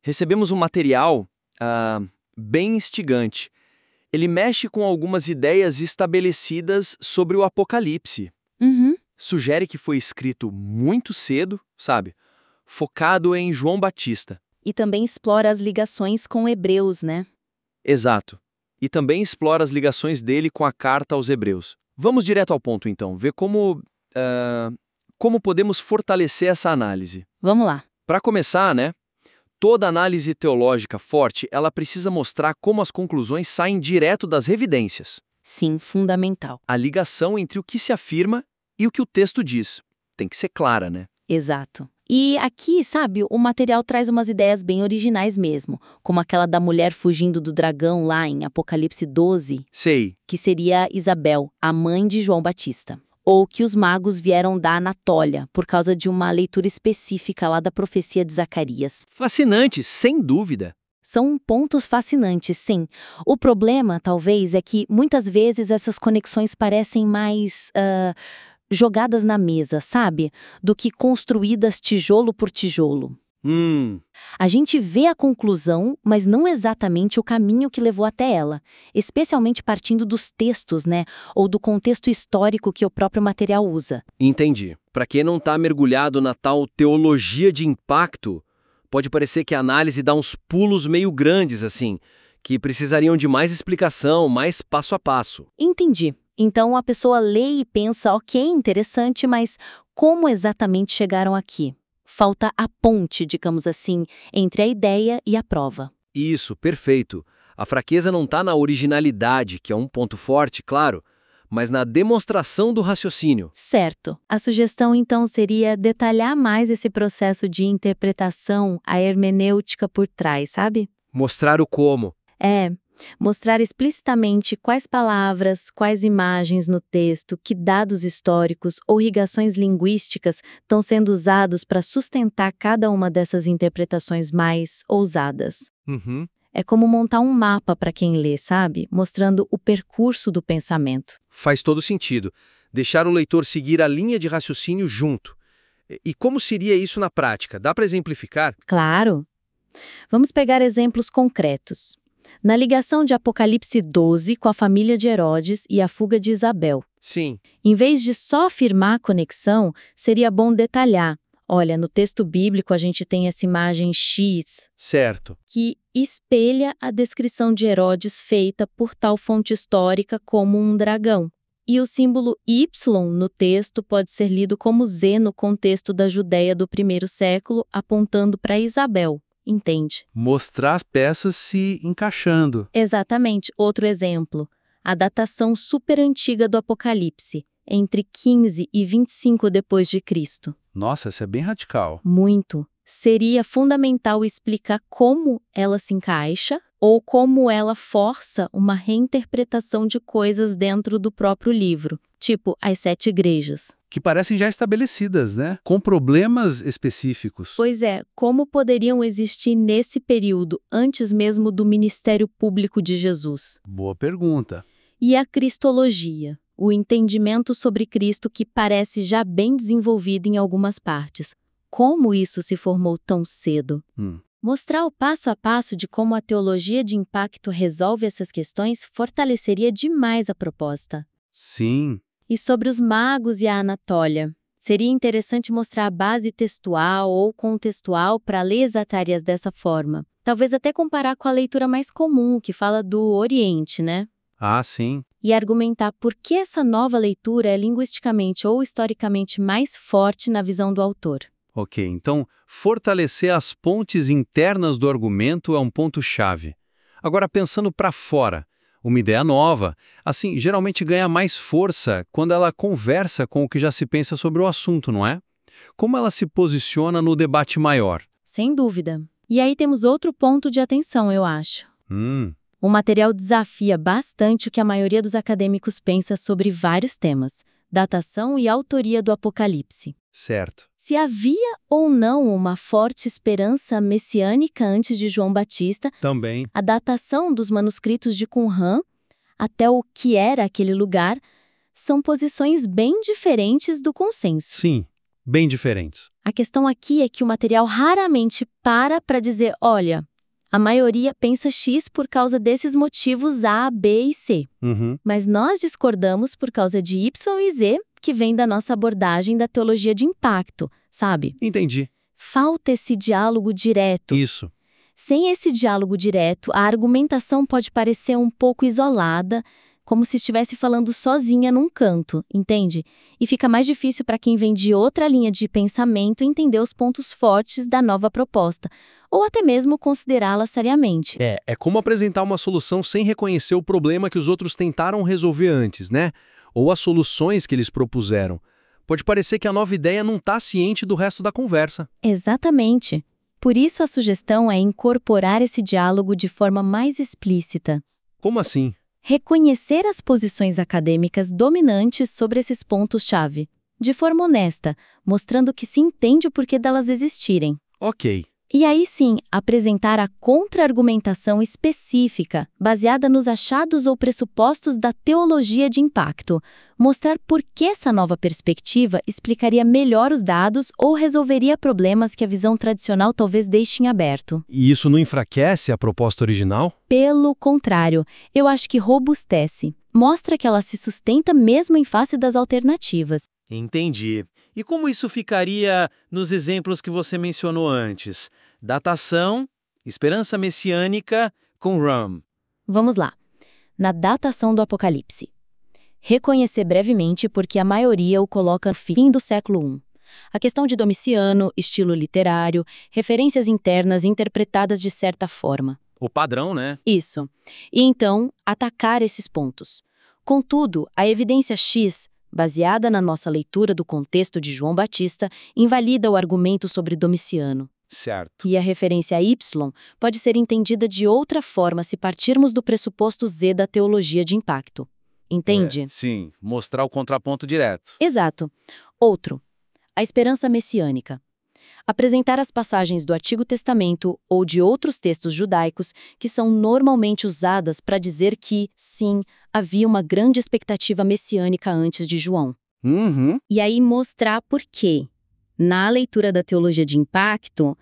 recebemos um material bem instigante. Ele mexe com algumas ideias estabelecidas sobre o Apocalipse. Uhum. Sugere que foi escrito muito cedo, sabe? Focado em João Batista. E também explora as ligações com Hebreus, né? Exato. E também explora as ligações dele com a carta aos Hebreus. Vamos direto ao ponto, então. Ver como podemos fortalecer essa análise. Vamos lá. Para começar, né? Toda análise teológica forte, ela precisa mostrar como as conclusões saem direto das evidências. Sim, fundamental. A ligação entre o que se afirma e o que o texto diz. Tem que ser clara, né? Exato. E aqui, sabe, o material traz umas ideias bem originais mesmo, como aquela da mulher fugindo do dragão lá em Apocalipse 12, Sei. que seria Isabel, a mãe de João Batista. Ou que os magos vieram da Anatólia, por causa de uma leitura específica lá da profecia de Zacarias. Fascinante, sem dúvida. São pontos fascinantes, sim. O problema, talvez, é que muitas vezes essas conexões parecem mais jogadas na mesa, sabe? Do que construídas tijolo por tijolo. A gente vê a conclusão, mas não exatamente o caminho que levou até ela, especialmente partindo dos textos, né? Ou do contexto histórico que o próprio material usa. Entendi. Para quem não está mergulhado na tal teologia de impacto, pode parecer que a análise dá uns pulos meio grandes, assim, que precisariam de mais explicação, mais passo a passo. Entendi. Então a pessoa lê e pensa, ok, interessante, mas como exatamente chegaram aqui? Falta a ponte, digamos assim, entre a ideia e a prova. Isso, perfeito. A fraqueza não está na originalidade, que é um ponto forte, claro, mas na demonstração do raciocínio. Certo. A sugestão, então, seria detalhar mais esse processo de interpretação, a hermenêutica por trás, sabe? Mostrar o como. Mostrar explicitamente quais palavras, quais imagens no texto, que dados históricos ou ligações linguísticas estão sendo usados para sustentar cada uma dessas interpretações mais ousadas. É como montar um mapa para quem lê, sabe? Mostrando o percurso do pensamento. Faz todo sentido. Deixar o leitor seguir a linha de raciocínio junto. E como seria isso na prática? Dá para exemplificar? Claro! Vamos pegar exemplos concretos. Na ligação de Apocalipse 12 com a família de Herodes e a fuga de Isabel. Sim. Em vez de só afirmar a conexão, seria bom detalhar. Olha, no texto bíblico a gente tem essa imagem X, Certo. que espelha a descrição de Herodes feita por tal fonte histórica como um dragão. E o símbolo Y no texto pode ser lido como Z no contexto da Judéia do primeiro século, apontando para Isabel. Entende? Mostrar as peças se encaixando. Exatamente. Outro exemplo. A datação superantiga do Apocalipse, entre 15 e 25 depois de Cristo. Nossa, isso é bem radical. Muito. Seria fundamental explicar como ela se encaixa ou como ela força uma reinterpretação de coisas dentro do próprio livro, tipo as 7 igrejas. Que parecem já estabelecidas, né? Com problemas específicos. Pois é, como poderiam existir nesse período, antes mesmo do ministério público de Jesus? Boa pergunta. E a cristologia, o entendimento sobre Cristo que parece já bem desenvolvido em algumas partes. Como isso se formou tão cedo? Mostrar o passo a passo de como a teologia de impacto resolve essas questões fortaleceria demais a proposta. Sim. E sobre os magos e a Anatólia? Seria interessante mostrar a base textual ou contextual para ler Zacarias dessa forma. Talvez até comparar com a leitura mais comum, que fala do Oriente, né? Ah, sim. E argumentar por que essa nova leitura é linguisticamente ou historicamente mais forte na visão do autor. Ok, então fortalecer as pontes internas do argumento é um ponto-chave. Agora, pensando para fora, uma ideia nova, assim, geralmente ganha mais força quando ela conversa com o que já se pensa sobre o assunto, não é? Como ela se posiciona no debate maior? Sem dúvida. E aí temos outro ponto de atenção, eu acho. O material desafia bastante o que a maioria dos acadêmicos pensa sobre vários temas, datação e autoria do Apocalipse. Certo. Se havia ou não uma forte esperança messiânica antes de João Batista, Também. a datação dos manuscritos de Qumran, até o que era aquele lugar, são posições bem diferentes do consenso. Sim, bem diferentes. A questão aqui é que o material raramente para dizer, olha, a maioria pensa X por causa desses motivos A, B e C. Uhum. Mas nós discordamos por causa de Y e Z, que vem da nossa abordagem da teologia de impacto, sabe? Entendi. Falta esse diálogo direto. Isso. Sem esse diálogo direto, a argumentação pode parecer um pouco isolada, como se estivesse falando sozinha num canto, entende? E fica mais difícil para quem vem de outra linha de pensamento entender os pontos fortes da nova proposta, ou até mesmo considerá-la seriamente. É como apresentar uma solução sem reconhecer o problema que os outros tentaram resolver antes, né? Ou as soluções que eles propuseram. Pode parecer que a nova ideia não está ciente do resto da conversa. Exatamente. Por isso a sugestão é incorporar esse diálogo de forma mais explícita. Como assim? Reconhecer as posições acadêmicas dominantes sobre esses pontos-chave, de forma honesta, mostrando que se entende o porquê delas existirem. Ok. E aí sim, apresentar a contra-argumentação específica, baseada nos achados ou pressupostos da teologia de impacto, mostrar por que essa nova perspectiva explicaria melhor os dados ou resolveria problemas que a visão tradicional talvez deixe em aberto. E isso não enfraquece a proposta original? Pelo contrário, eu acho que robustece. Mostra que ela se sustenta mesmo em face das alternativas. Entendi. E como isso ficaria nos exemplos que você mencionou antes? Datação, esperança messiânica com Ram. Vamos lá. Na datação do Apocalipse. Reconhecer brevemente porque a maioria o coloca no fim do século I. A questão de Domiciano, estilo literário, referências internas interpretadas de certa forma. O padrão, né? Isso. E então, atacar esses pontos. Contudo, a evidência X, baseada na nossa leitura do contexto de João Batista, invalida o argumento sobre Domiciano. Certo. E a referência Y pode ser entendida de outra forma se partirmos do pressuposto Z da teologia de impacto. Entende? Sim, mostrar o contraponto direto. Exato. Outro. A esperança messiânica. Apresentar as passagens do Antigo Testamento ou de outros textos judaicos que são normalmente usadas para dizer que, sim, havia uma grande expectativa messiânica antes de João. Uhum. E aí mostrar por quê. Na leitura da teologia de impacto,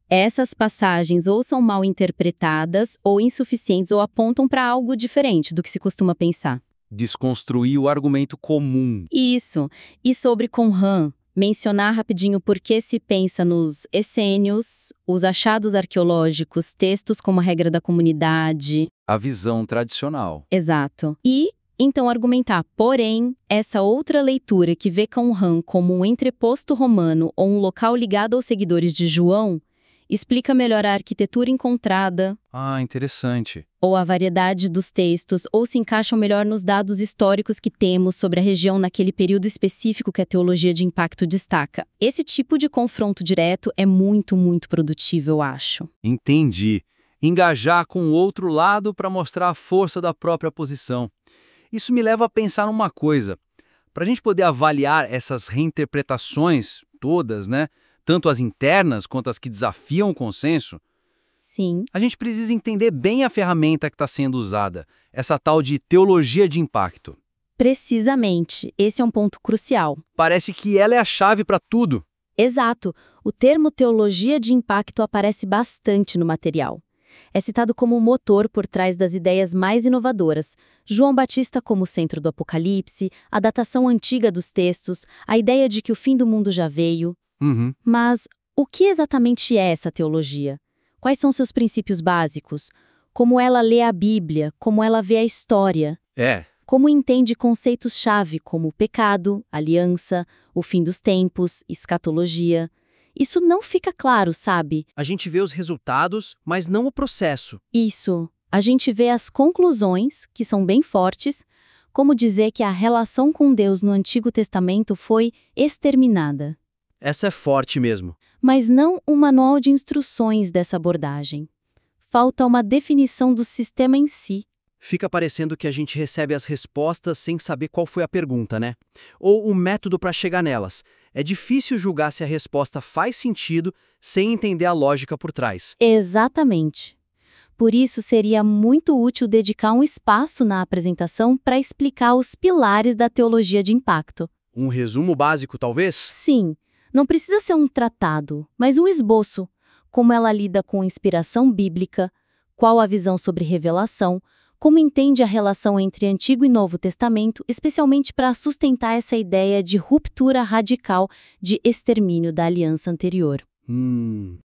essas passagens ou são mal interpretadas ou insuficientes ou apontam para algo diferente do que se costuma pensar. Desconstruir o argumento comum. Isso. E sobre Qumran, mencionar rapidinho por que se pensa nos essênios, os achados arqueológicos, textos como a regra da comunidade. A visão tradicional. Exato. E, então, argumentar, porém, essa outra leitura que vê Qumran como um entreposto romano ou um local ligado aos seguidores de João, explica melhor a arquitetura encontrada, Interessante. ou a variedade dos textos, ou se encaixam melhor nos dados históricos que temos sobre a região naquele período específico que a teologia de impacto destaca. Esse tipo de confronto direto é muito, muito produtivo, eu acho. Entendi. Engajar com o outro lado para mostrar a força da própria posição. Isso me leva a pensar numa coisa. Para a gente poder avaliar essas reinterpretações todas, né? Tanto as internas quanto as que desafiam o consenso, Sim. a gente precisa entender bem a ferramenta que está sendo usada, essa tal de teologia de impacto. Precisamente. Esse é um ponto crucial. Parece que ela é a chave para tudo. Exato. O termo teologia de impacto aparece bastante no material. É citado como o motor por trás das ideias mais inovadoras. João Batista como centro do Apocalipse, a datação antiga dos textos, a ideia de que o fim do mundo já veio. Uhum. Mas o que exatamente é essa teologia? Quais são seus princípios básicos? Como ela lê a Bíblia? Como ela vê a história? Como entende conceitos-chave como o pecado, aliança, o fim dos tempos, escatologia? Isso não fica claro, sabe? A gente vê os resultados, mas não o processo. Isso. A gente vê as conclusões, que são bem fortes, como dizer que a relação com Deus no Antigo Testamento foi exterminada. Essa é forte mesmo. Mas não um manual de instruções dessa abordagem. Falta uma definição do sistema em si. Fica parecendo que a gente recebe as respostas sem saber qual foi a pergunta, né? Ou o método para chegar nelas. É difícil julgar se a resposta faz sentido sem entender a lógica por trás. Exatamente. Por isso, seria muito útil dedicar um espaço na apresentação para explicar os pilares da teologia de impacto. Um resumo básico, talvez? Sim, Não precisa ser um tratado, mas um esboço. Como ela lida com inspiração bíblica, qual a visão sobre revelação, como entende a relação entre Antigo e Novo Testamento, especialmente para sustentar essa ideia de ruptura radical de extermínio da aliança anterior.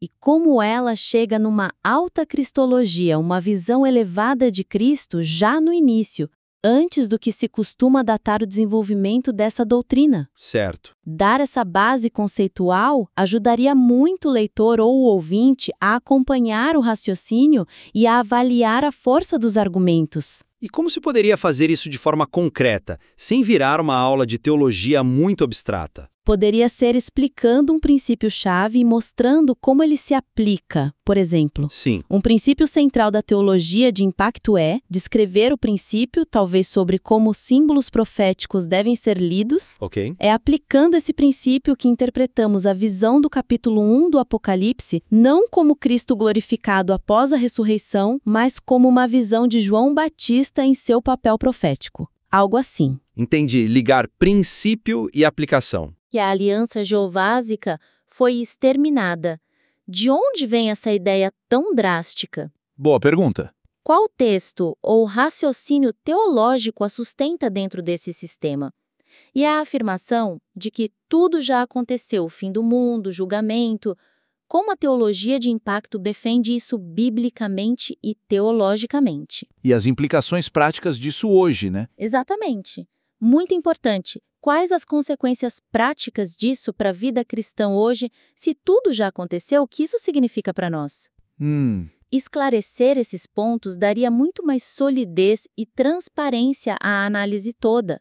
E como ela chega numa alta cristologia, uma visão elevada de Cristo já no início, antes do que se costuma datar o desenvolvimento dessa doutrina. Certo. Dar essa base conceitual ajudaria muito o leitor ou o ouvinte a acompanhar o raciocínio e a avaliar a força dos argumentos. E como se poderia fazer isso de forma concreta, sem virar uma aula de teologia muito abstrata? Poderia ser explicando um princípio-chave e mostrando como ele se aplica. Por exemplo, Sim. um princípio central da teologia de impacto é descrever o princípio, talvez sobre como os símbolos proféticos devem ser lidos. Ok. É aplicando esse princípio que interpretamos a visão do capítulo 1 do Apocalipse, não como Cristo glorificado após a ressurreição, mas como uma visão de João Batista em seu papel profético. Algo assim. Entendi. Ligar princípio e aplicação. Que a aliança jeovásica foi exterminada. De onde vem essa ideia tão drástica? Boa pergunta. Qual texto ou raciocínio teológico a sustenta dentro desse sistema? E a afirmação de que tudo já aconteceu, o fim do mundo, julgamento, como a teologia de impacto defende isso biblicamente e teologicamente? E as implicações práticas disso hoje, né? Exatamente. Muito importante. Quais as consequências práticas disso para a vida cristã hoje? Se tudo já aconteceu, o que isso significa para nós? Esclarecer esses pontos daria muito mais solidez e transparência à análise toda.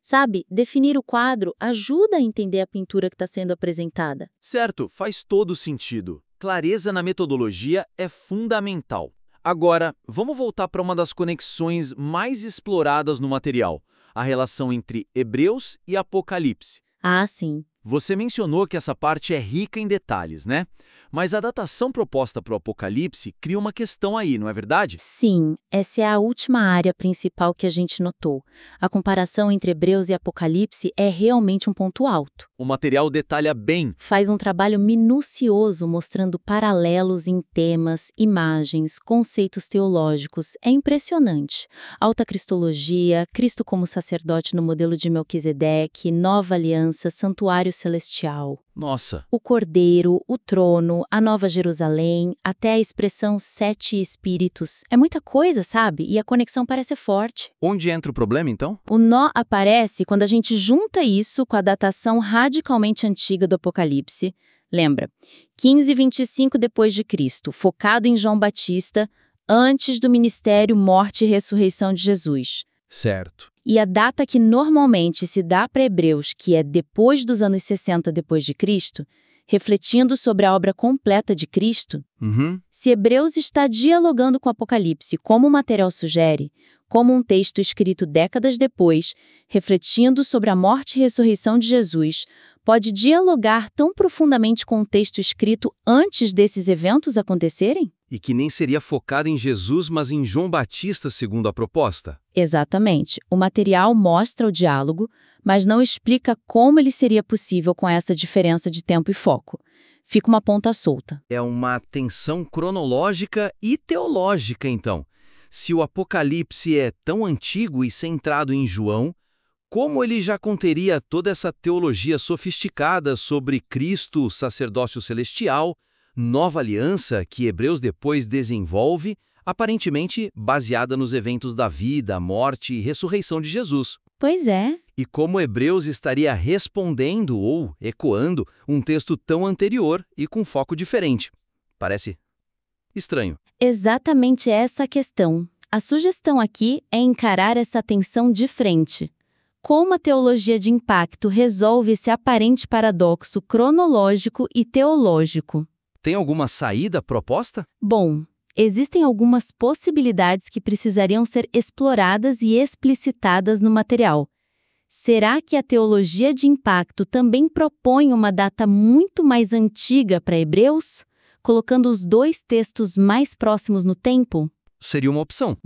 Sabe, definir o quadro ajuda a entender a pintura que está sendo apresentada. Certo, faz todo sentido. Clareza na metodologia é fundamental. Agora, vamos voltar para uma das conexões mais exploradas no material, a relação entre Hebreus e Apocalipse. Ah, sim. Você mencionou que essa parte é rica em detalhes, né? Mas a datação proposta para o Apocalipse cria uma questão aí, não é verdade? Sim, essa é a última área principal que a gente notou. A comparação entre Hebreus e Apocalipse é realmente um ponto alto. O material detalha bem. Faz um trabalho minucioso mostrando paralelos em temas, imagens, conceitos teológicos. É impressionante. Alta cristologia, Cristo como sacerdote no modelo de Melquisedeque, nova aliança, santuário celestial. Nossa. O Cordeiro, o trono, a Nova Jerusalém, até a expressão 7 espíritos. É muita coisa, sabe? E a conexão parece forte. Onde entra o problema, então? O nó aparece quando a gente junta isso com a datação radicalmente antiga do Apocalipse. Lembra? 1525 depois de Cristo, focado em João Batista, antes do ministério, morte e ressurreição de Jesus. Certo. E a data que normalmente se dá para Hebreus, que é depois dos anos 60 depois de Cristo, refletindo sobre a obra completa de Cristo, se Hebreus está dialogando com Apocalipse, como o material sugere, como um texto escrito décadas depois, refletindo sobre a morte e ressurreição de Jesus, pode dialogar tão profundamente com um texto escrito antes desses eventos acontecerem? E que nem seria focado em Jesus, mas em João Batista, segundo a proposta. Exatamente. O material mostra o diálogo, mas não explica como ele seria possível com essa diferença de tempo e foco. Fica uma ponta solta. É uma tensão cronológica e teológica, então. Se o Apocalipse é tão antigo e centrado em João, como ele já conteria toda essa teologia sofisticada sobre Cristo, sacerdócio celestial, nova aliança que Hebreus depois desenvolve, aparentemente baseada nos eventos da vida, morte e ressurreição de Jesus. Pois é. E como Hebreus estaria respondendo ou ecoando um texto tão anterior e com foco diferente. Parece estranho. Exatamente essa a questão. A sugestão aqui é encarar essa tensão de frente. Como a teologia de impacto resolve esse aparente paradoxo cronológico e teológico? Tem alguma saída proposta? Bom, existem algumas possibilidades que precisariam ser exploradas e explicitadas no material. Será que a teologia de impacto também propõe uma data muito mais antiga para Hebreus, colocando os dois textos mais próximos no tempo? seria uma opção.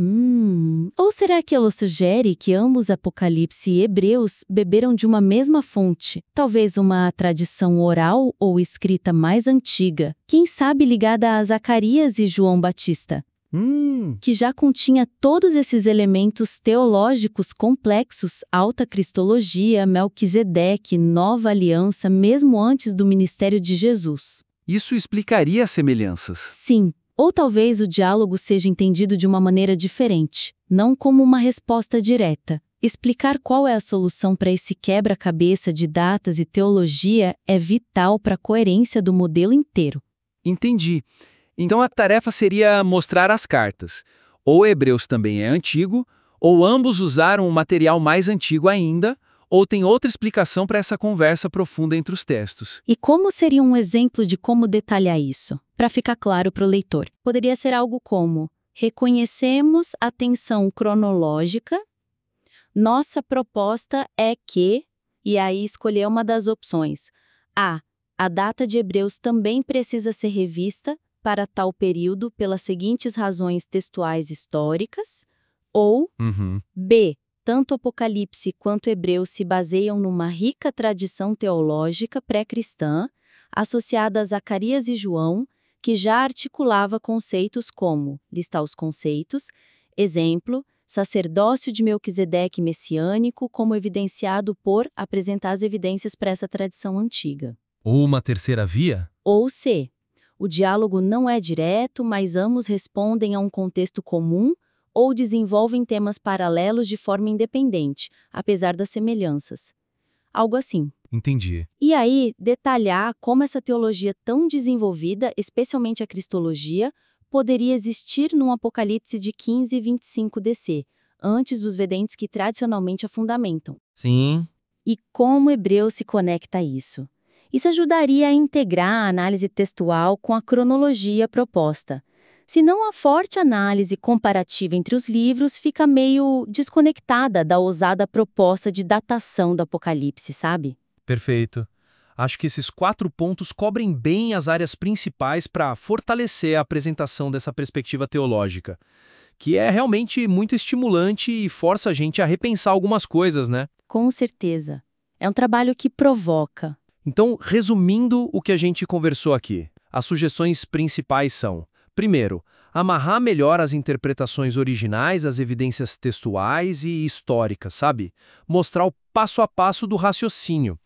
Ou será que ela sugere que ambos Apocalipse e Hebreus beberam de uma mesma fonte, talvez uma tradição oral ou escrita mais antiga, quem sabe ligada a Zacarias e João Batista, que já continha todos esses elementos teológicos complexos, alta cristologia, Melquisedeque, nova aliança, mesmo antes do ministério de Jesus? Isso explicaria as semelhanças. Sim. Ou talvez o diálogo seja entendido de uma maneira diferente, não como uma resposta direta. Explicar qual é a solução para esse quebra-cabeça de datas e teologia é vital para a coerência do modelo inteiro. Entendi. Então a tarefa seria mostrar as cartas. Ou Hebreus também é antigo, ou ambos usaram um material mais antigo ainda, ou tem outra explicação para essa conversa profunda entre os textos. E como seria um exemplo de como detalhar isso? Para ficar claro para o leitor, poderia ser algo como: reconhecemos a tensão cronológica, nossa proposta é que, e aí escolher uma das opções. A data de Hebreus também precisa ser revista para tal período pelas seguintes razões textuais históricas, ou B. Tanto Apocalipse quanto Hebreus se baseiam numa rica tradição teológica pré-cristã, associada a Zacarias e João, que já articulava conceitos como, listar os conceitos, exemplo, sacerdócio de Melquisedeque messiânico, como evidenciado por apresentar as evidências para essa tradição antiga. Ou uma terceira via? Ou C. O diálogo não é direto, mas ambos respondem a um contexto comum ou desenvolvem temas paralelos de forma independente, apesar das semelhanças. Algo assim. Entendi. E aí, detalhar como essa teologia tão desenvolvida, especialmente a cristologia, poderia existir num Apocalipse de 15 e 25 DC, antes dos vedentes que tradicionalmente a fundamentam. Sim. E como Hebreus se conecta a isso? Isso ajudaria a integrar a análise textual com a cronologia proposta. Senão a forte análise comparativa entre os livros fica meio desconectada da ousada proposta de datação do Apocalipse, sabe? Perfeito. Acho que esses 4 pontos cobrem bem as áreas principais para fortalecer a apresentação dessa perspectiva teológica, que é realmente muito estimulante e força a gente a repensar algumas coisas, né? Com certeza. É um trabalho que provoca. Então, resumindo o que a gente conversou aqui, as sugestões principais são: primeiro, amarrar melhor as interpretações originais às evidências textuais e históricas, sabe? Mostrar o passo a passo do raciocínio.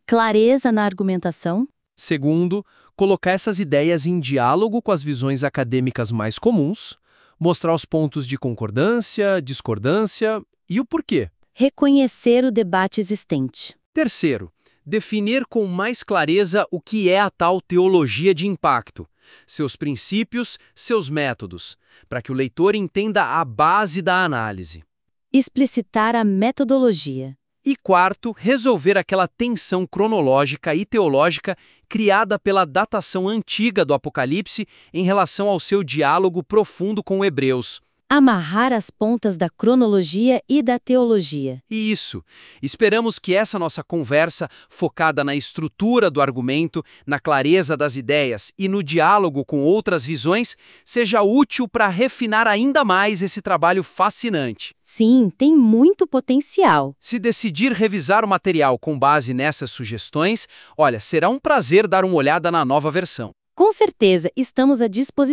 Clareza na argumentação. Segundo, colocar essas ideias em diálogo com as visões acadêmicas mais comuns, mostrar os pontos de concordância, discordância e o porquê. Reconhecer o debate existente. Terceiro, definir com mais clareza o que é a tal teologia de impacto, seus princípios, seus métodos, para que o leitor entenda a base da análise. Explicitar a metodologia. E quarto, resolver aquela tensão cronológica e teológica criada pela datação antiga do Apocalipse em relação ao seu diálogo profundo com Hebreus. Amarrar as pontas da cronologia e da teologia. Isso. Esperamos que essa nossa conversa, focada na estrutura do argumento, na clareza das ideias e no diálogo com outras visões, seja útil para refinar ainda mais esse trabalho fascinante. Sim, tem muito potencial. Se decidir revisar o material com base nessas sugestões, olha, será um prazer dar uma olhada na nova versão. Com certeza, estamos à disposição.